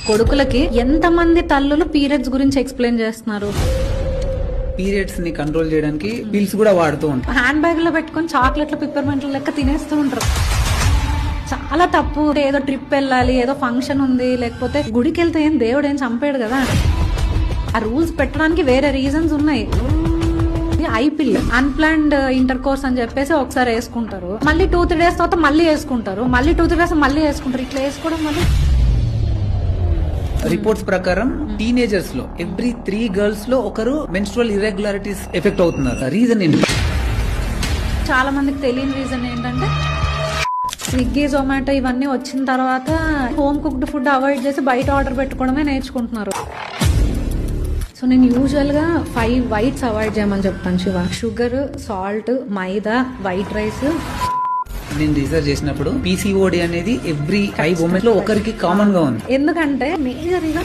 కొడుకులకి ఎంతమంది తల్లులు పీరియడ్స్ గురించి ఎక్స్ప్లెయిన్ చేస్తున్నారు? పీరియడ్స్ ని కంట్రోల్ చేయడానికి పిల్స్ కూడా వాడుతూ ఉంటారు. హ్యాండ్ బ్యాగ్ లో పెట్టుకొని చాక్లెట్లు పిప్పర్మెంట్లు లెక్క తినేస్తూ ఉంటారు. చాలా తప్పు. ఏదో ట్రిప్ వెళ్ళాలి, ఏదో ఫంక్షన్ ఉంది, లేకపోతే గుడికి వెళ్తే ఏం దేవుడు ఏం చంపాడు కదా. ఆ రూల్స్ పెట్టడానికి వేరే రీజన్స్ ఉన్నాయి. ఐపిల్ అన్ప్లాన్డ్ ఇంటర్ కోర్స్ అని చెప్పేసి ఒకసారి వేసుకుంటారు, మళ్ళీ 2-3 days తర్వాత మళ్ళీ వేసుకుంటారు, మళ్ళీ 2-3 days మళ్ళీ వేసుకుంటారు. ఇట్లా వేసుకోవడం వల్ల రిపోర్ట్స్ ప్రకారం టీనేజర్స్ లో ఎవ్రీ 3 girls లో ఒకరు మెన్స్ట్రువల్ ఇర్రెగ్యులారిటీస్ ఎఫెక్ట్ అవుతున్నారు. రీజన్ ఏంటి? చాలా మందికి తెలియని రీజన్ ఏంటంటే స్విగ్గీ, జొమాటో ఇవన్నీ వచ్చిన తర్వాత హోమ్ కుక్డ్ ఫుడ్ అవాయిడ్ చేసి బయట ఆర్డర్ పెట్టుకోవడమే నేర్చుకుంటున్నారు. సో నేను యూజువల్ గా 5 whites అవాయిడ్ చేయమని చెప్తాను శివ. షుగర్, సాల్ట్, మైదా, వైట్ రైస్. నేను రీసెర్చ్ చేసినప్పుడు PCOD అనేది ఎవ్రీ 5 women లో ఒకరికి కామన్ గా ఉంది. ఎందుకంటే మేజర్ గా